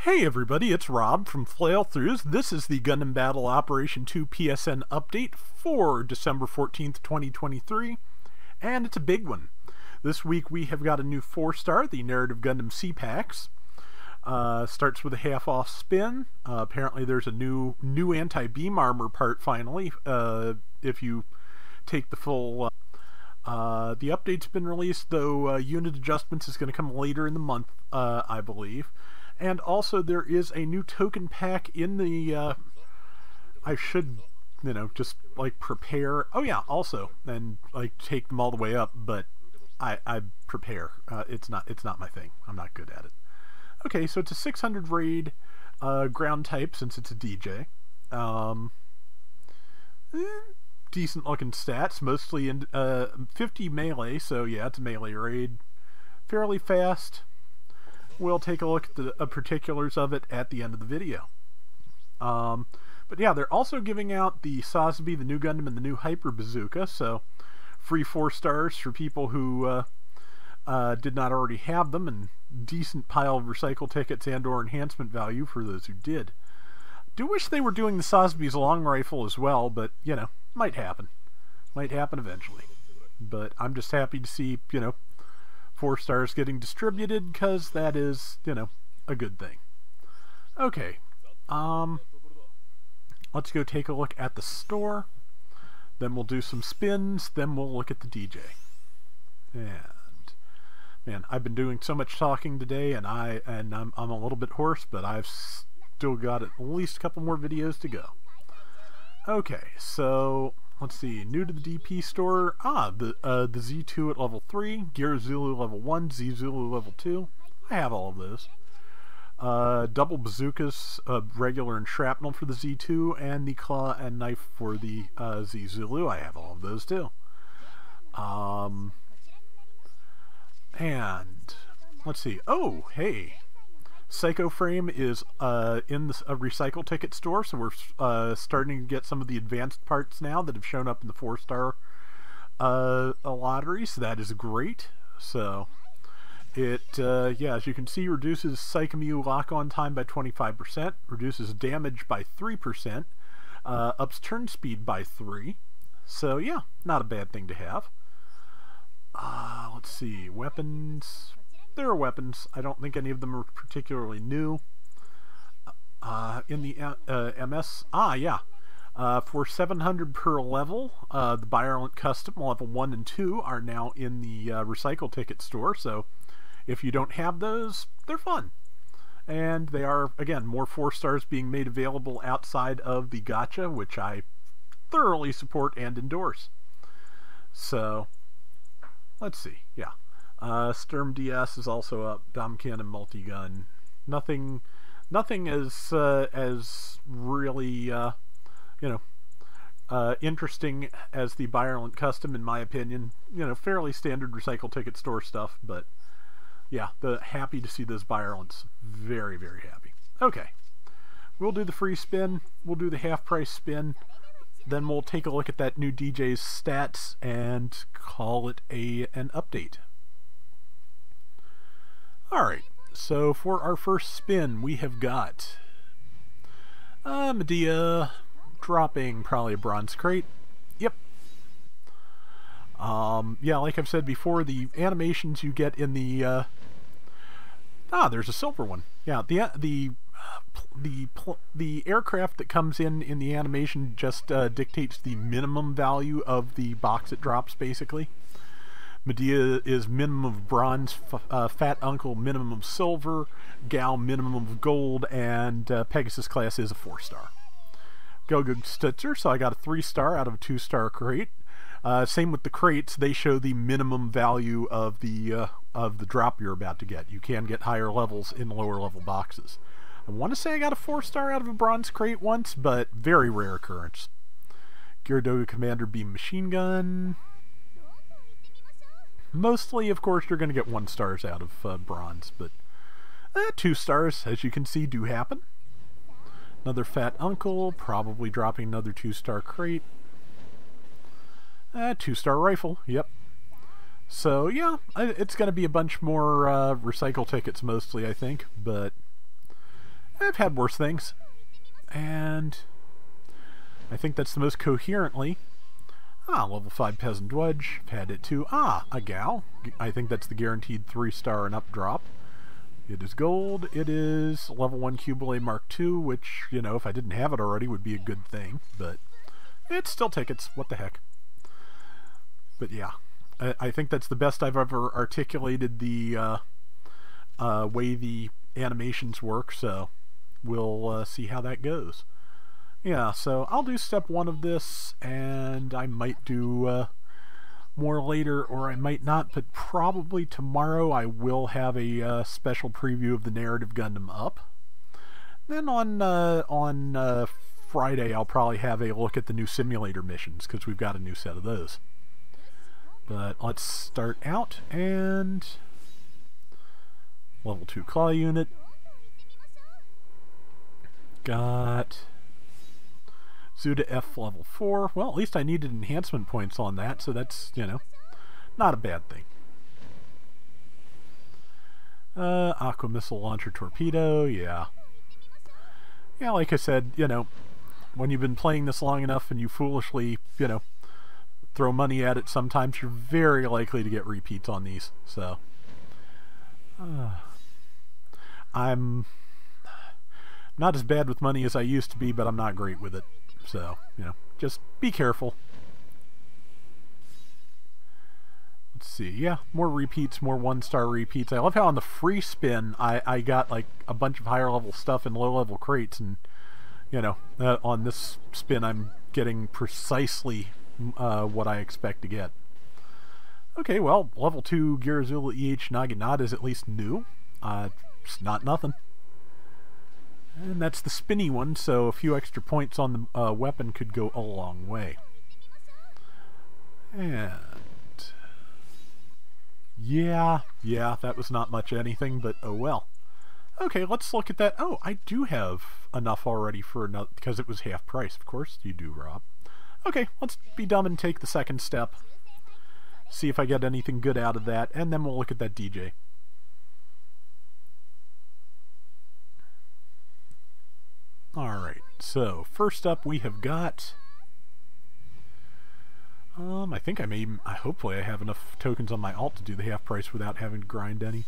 Hey everybody, it's Rob from Flail Throughs. This is the Gundam Battle Operation 2 PSN update for December 14th, 2023, and it's a big one. This week we have got a new 4-star, the Narrative Gundam C-Pax. Starts with a half-off spin. Apparently there's a new anti-beam armor part finally, if you take the full... the update's been released, though unit adjustments is going to come later in the month, I believe. And also there is a new token pack in the, I should, just, prepare. Oh yeah, also, and, take them all the way up, but I prepare. It's not my thing. I'm not good at it. Okay, so it's a 600 raid, ground type, since it's a DJ. Decent looking stats, mostly in, 50 melee, so yeah, it's a melee raid. Fairly fast. We'll take a look at the particulars of it at the end of the video. But yeah, they're also giving out the Sazabi, the new Gundam, and the new Hyper Bazooka, so free 4 stars for people who did not already have them, and decent pile of recycle tickets and or enhancement value for those who did. Do wish they were doing the Sazabi's long rifle as well, but, might happen. Might happen eventually. But I'm just happy to see, 4 stars getting distributed, because that is, a good thing. Okay, let's go take a look at the store, then we'll do some spins, then we'll look at the DJ. And, man, I've been doing so much talking today, and I'm a little bit hoarse, but I've still got at least a couple more videos to go. Okay, so... let's see, new to the DP store, the Z2 at level 3, Gear Zulu level 1, Z Zulu level 2, I have all of those. Double bazookas, regular and shrapnel for the Z2, and the claw and knife for the Z Zulu, I have all of those too. And, let's see, oh, hey, Psycho Frame is in the recycle ticket store, so we're starting to get some of the advanced parts now that have shown up in the 4-star lottery, so that is great. So it, yeah, as you can see, reduces Psychomu lock-on time by 25%, reduces damage by 3%, ups turn speed by 3, so yeah, not a bad thing to have. Let's see, weapons... there are weapons. I don't think any of them are particularly new. In the MS... yeah. For 700 per level, the Violent Custom level 1 and 2 are now in the recycle ticket store, so if you don't have those, they're fun. And they are, again, more 4 stars being made available outside of the gacha, which I thoroughly support and endorse. So, let's see, yeah. Sturm DS is also up, Domkin and Multigun. Nothing as really, interesting as the Violent Custom, in my opinion. Fairly standard recycle ticket store stuff, but yeah, happy to see those Violents. Very, very happy. Okay, we'll do the free spin, we'll do the half-price spin, then we'll take a look at that new DJ's stats and call it an update. Alright, so for our first spin, we have got Medea dropping probably a bronze crate. Yep. Yeah, like I've said before, the animations you get in the there's a silver one. Yeah, the aircraft that comes in the animation just dictates the minimum value of the box it drops, basically. Medea is minimum of bronze, Fat Uncle minimum of silver, Gal minimum of gold, and Pegasus class is a 4-star. Go-Go Stutzer, so I got a 3-star out of a 2-star crate. Same with the crates, they show the minimum value of the drop you're about to get. You can get higher levels in lower level boxes. I want to say I got a 4-star out of a bronze crate once, but very rare occurrence. Gyaradoga Commander Beam Machine Gun. Mostly, of course, you're going to get 1 stars out of bronze, but 2 stars, as you can see, do happen. Another Fat Uncle, probably dropping another 2-star crate. 2-star rifle, yep. So, yeah, it's going to be a bunch more recycle tickets mostly, I think, but I've had worse things. And I think that's the most coherently. Level 5 Peasant Wedge. I've had it too. A Gal. I think that's the guaranteed 3-star and up drop. It is gold. It is level 1 Cubile Mark II, which, you know, if I didn't have it already would be a good thing. But it's still tickets. What the heck. But yeah. I think that's the best I've ever articulated the way the animations work, so we'll see how that goes. Yeah, so I'll do step 1 of this, and I might do more later, or I might not, but probably tomorrow I will have a special preview of the Narrative Gundam up. Then on Friday I'll probably have a look at the new simulator missions, because we've got a new set of those. But let's start out, and level 2 claw unit. Got Zuda F level 4. Well, at least I needed enhancement points on that, so that's, you know, not a bad thing. Aqua Missile Launcher Torpedo, yeah. Yeah, like I said, you know, when you've been playing this long enough and you foolishly, you know, throw money at it, sometimes you're very likely to get repeats on these, so. I'm not as bad with money as I used to be, but I'm not great with it. So, you know, just be careful. Let's see. Yeah, more repeats, more 1-star repeats. I love how on the free spin, I got like a bunch of higher level stuff in low level crates, and, you know, on this spin I'm getting precisely what I expect to get. Okay, well, level 2 Girazula EH Naginata is at least new. It's not nothing. And that's the spinny one, so a few extra points on the weapon could go a long way. And yeah, that was not much anything, but oh well. Okay, let's look at that. Oh, I do have enough already for another, because it was half price, of course. You do, Rob. Okay, let's be dumb and take the second step. See if I get anything good out of that, and then we'll look at that DJ. Alright, so first up we have got I think hopefully I have enough tokens on my alt to do the half price without having to grind any.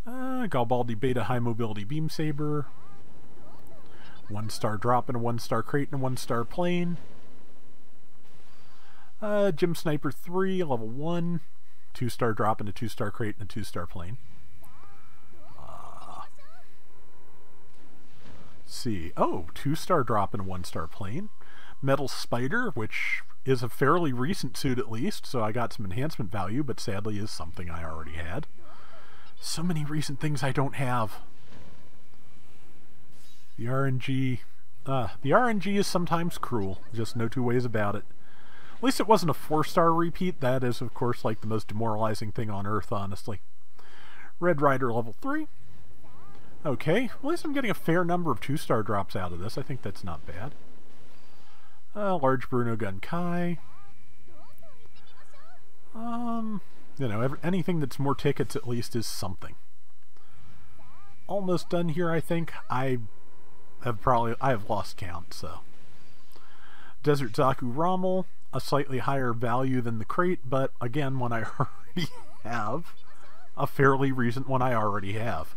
Galbaldi Beta High Mobility Beam Saber, 1-star drop in a 1-star crate and a 1-star plane. Gym Sniper 3 level 1, 2-star drop in a 2-star crate and a 2-star plane. See, oh, 2-star drop in a 1-star plane. Metal Spider, which is a fairly recent suit at least, so I got some enhancement value, but sadly is something I already had. So many recent things I don't have. The RNG is sometimes cruel, just no two ways about it. At least it wasn't a 4-star repeat. That is, of course, like the most demoralizing thing on Earth, honestly. Red Rider level 3. Okay, at least I'm getting a fair number of 2-star drops out of this. I think that's not bad. Large Bruno Gun Kai. You know, anything that's more tickets at least is something. Almost done here, I think. I have lost count, so. Desert Zaku Rommel, a slightly higher value than the crate, but again, one I already have. A fairly recent one I already have.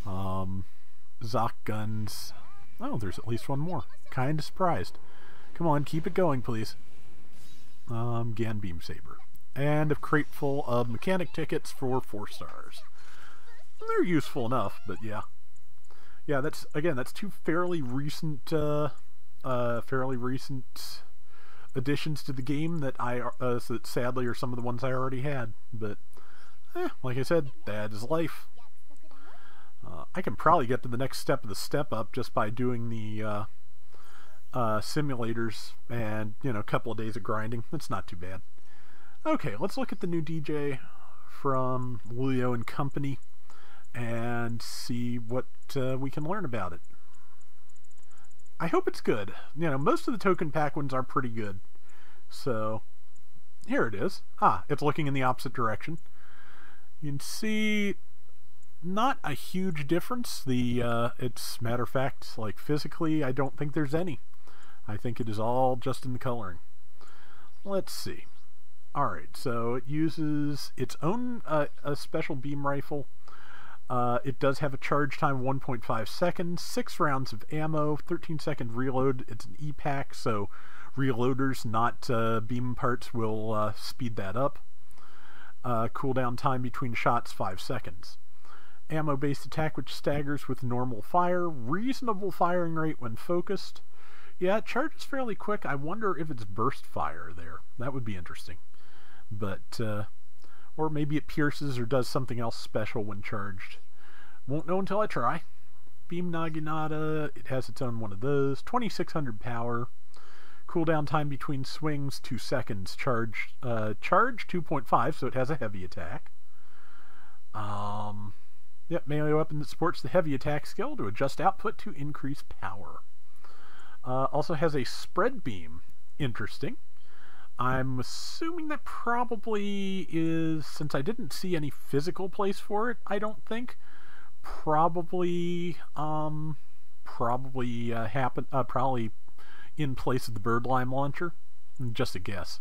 Zoc Guns. Oh, there's at least one more. Kinda surprised. Come on, keep it going, please. Gan Beam Saber. And a crate full of mechanic tickets for 4 stars. They're useful enough, but yeah. Yeah, that's 2 fairly recent additions to the game that that sadly are some of the ones I already had. But, like I said, that is life. I can probably get to the next step of the step up just by doing the simulators and, you know, a couple of days of grinding. That's not too bad. Okay, let's look at the new DJ from Leo and Company and see what we can learn about it. I hope it's good. You know, most of the token pack ones are pretty good. So, here it is. It's looking in the opposite direction. You can see not a huge difference. It's matter of fact, like physically, I don't think there's any. I think it is all just in the coloring. Let's see. Alright, so it uses its own a special beam rifle. It does have a charge time of 1.5 seconds, 6 rounds of ammo, 13-second reload. It's an E-pack, so reloaders, not beam parts, will speed that up. Cooldown time between shots, 5 seconds. Ammo-based attack which staggers with normal fire. Reasonable firing rate when focused. Yeah, it charges fairly quick. I wonder if it's burst fire there. That would be interesting. But, or maybe it pierces or does something else special when charged. Won't know until I try. Beam Naginata, it has its own one of those. 2600 power. Cooldown time between swings, 2 seconds. Charge 2.5, so it has a heavy attack. Yep, melee weapon that supports the heavy attack skill to adjust output to increase power. Also has a spread beam. Interesting. I'm assuming that probably is, since I didn't see any physical place for it, I don't think, probably in place of the Birdlime launcher. Just a guess.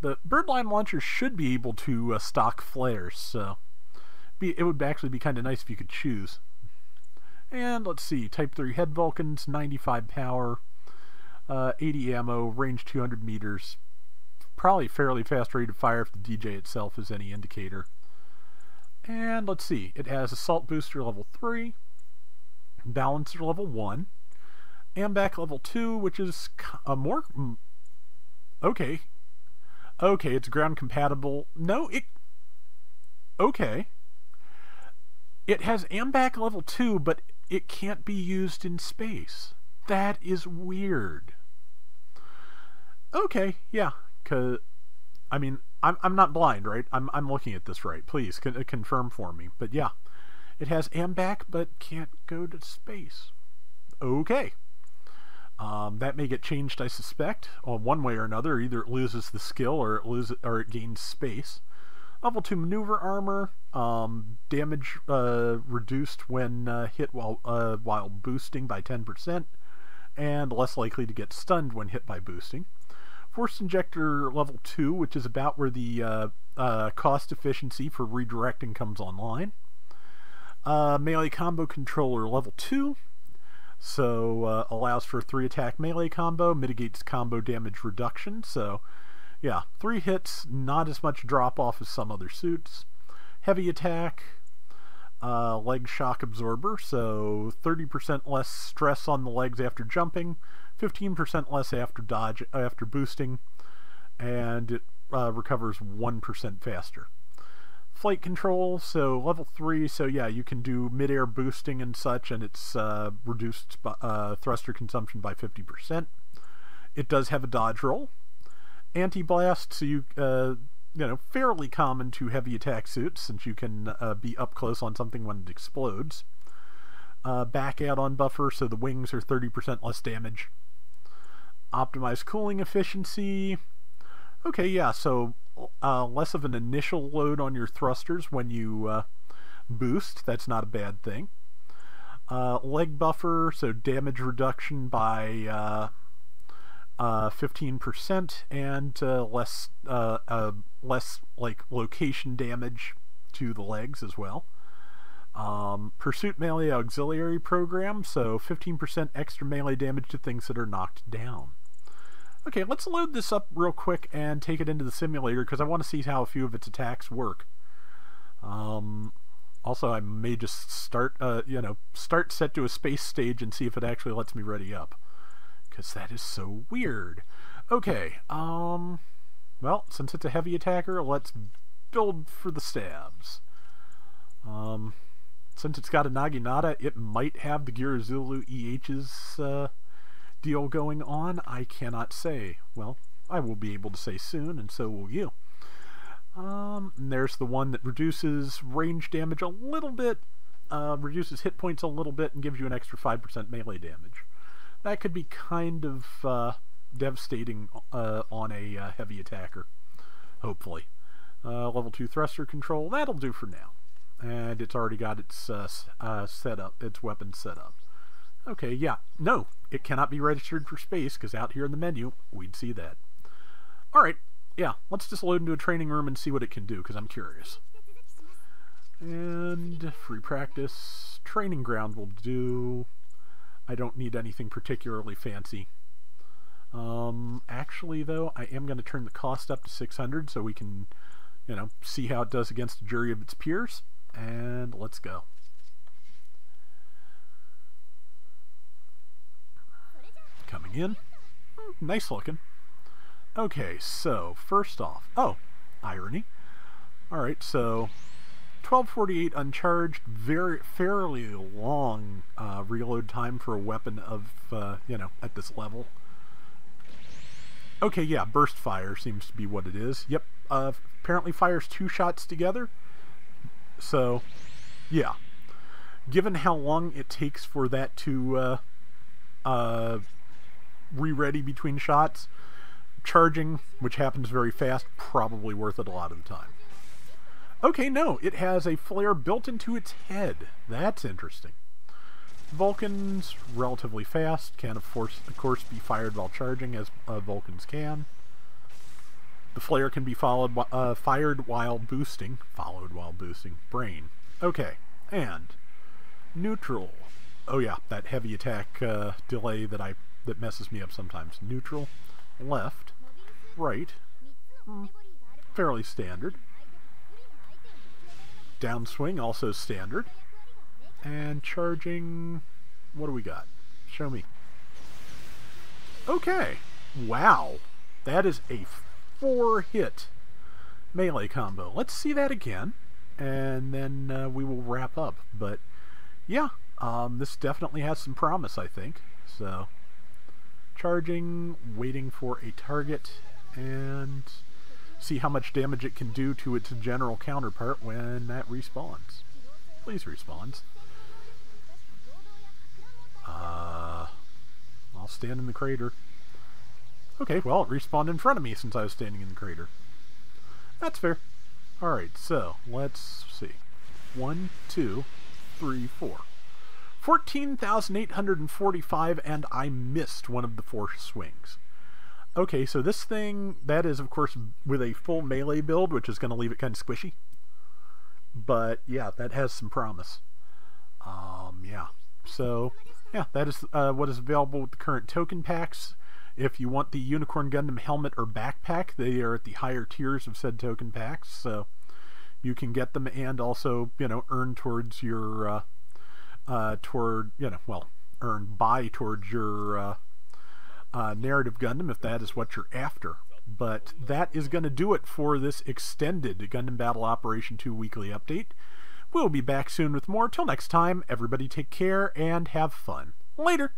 The Birdlime launcher should be able to stock flares, so it would actually be kind of nice if you could choose. And let's see, Type 3 Head Vulcans, 95 power, 80 ammo, range 200 meters. Probably fairly fast rate of fire if the DJ itself is any indicator. And let's see, it has Assault Booster level 3, Balancer level 1, AMBAC level 2, which is a more... Okay, it's ground compatible. No, okay. It has AMBAC level 2, but it can't be used in space. That is weird. Okay, yeah, because, I mean, I'm not blind, right? I'm looking at this right. Please, confirm for me. But yeah, it has AMBAC, but can't go to space. Okay. That may get changed, I suspect, one way or another. Either it loses the skill or it gains space. Level 2 maneuver armor, damage reduced when hit while boosting by 10%, and less likely to get stunned when hit by boosting. Force injector level 2, which is about where the cost efficiency for redirecting comes online. Melee combo controller level 2, so allows for 3 attack melee combo, mitigates combo damage reduction, so yeah, 3 hits, not as much drop off as some other suits. Heavy attack, leg shock absorber, so 30% less stress on the legs after jumping, 15% less after boosting, and it recovers 1% faster. Flight control, so level 3, so yeah, you can do mid-air boosting and such, and it's reduced thruster consumption by 50%. It does have a dodge roll. Anti-blast, so you know, fairly common to heavy attack suits, since you can be up close on something when it explodes. Back add-on buffer, so the wings are 30% less damage. Optimized cooling efficiency. Okay, yeah, so less of an initial load on your thrusters when you boost. That's not a bad thing. Leg buffer, so damage reduction by 15%, and less like location damage to the legs as well. Pursuit melee auxiliary program, so 15% extra melee damage to things that are knocked down. Okay, let's load this up real quick and take it into the simulator, because I want to see how a few of its attacks work. Also, I may just start set to a space stage and see if it actually lets me ready up, because that is so weird. Okay, well, since it's a heavy attacker, let's build for the stabs. Since it's got a Naginata, it might have the Girazulu EH's deal going on. I cannot say. Well, I will be able to say soon, and so will you. And there's the one that reduces range damage a little bit, reduces hit points a little bit, and gives you an extra 5% melee damage. That could be kind of devastating on a heavy attacker, hopefully. Level 2 thruster control, that'll do for now. and it's already got its setup, its weapon set up. Okay, yeah, no, it cannot be registered for space because out here in the menu we'd see that. All right, yeah, let's just load into a training room and see what it can do because I'm curious. And free practice, training ground will do. I don't need anything particularly fancy. Actually, though, I am going to turn the cost up to 600 so we can, you know, see how it does against a jury of its peers. And let's go. Coming in. Nice looking. Okay, so first off, oh, irony. All right, so 1248 uncharged, fairly long reload time for a weapon of, you know, at this level. Okay, yeah, burst fire seems to be what it is. Yep, apparently fires 2 shots together. So, yeah. Given how long it takes for that to re-ready between shots, charging, which happens very fast, probably worth it a lot of the time. Okay, no, it has a flare built into its head. That's interesting. Vulcans, relatively fast, can of course be fired while charging, as Vulcans can. The flare can be fired while boosting. Brain. Okay, and neutral. Oh yeah, that heavy attack delay that messes me up sometimes. Neutral, left, right, fairly standard. Downswing, also standard. And charging, what do we got? Show me. Okay, wow, that is a 4-hit melee combo. Let's see that again, and then we will wrap up. But yeah, this definitely has some promise, I think. So, charging, waiting for a target, and see how much damage it can do to its general counterpart when that respawns. Please respawns. I'll stand in the crater. Okay, well, it respawned in front of me since I was standing in the crater. That's fair. Alright, so, let's see. 1, 2, 3, 4. 14,845, and I missed one of the 4 swings. Okay, so this thing, that is, of course, with a full melee build, which is going to leave it kind of squishy. But, yeah, that has some promise. Yeah. So, yeah, that is what is available with the current token packs. If you want the Unicorn Gundam helmet or backpack, they are at the higher tiers of said token packs, so you can get them and also, you know, earn towards your, buy towards your narrative Gundam if that is what you're after. But that is going to do it for this extended Gundam Battle Operation 2 weekly update. We'll be back soon with more. Till next time, everybody take care and have fun. Later!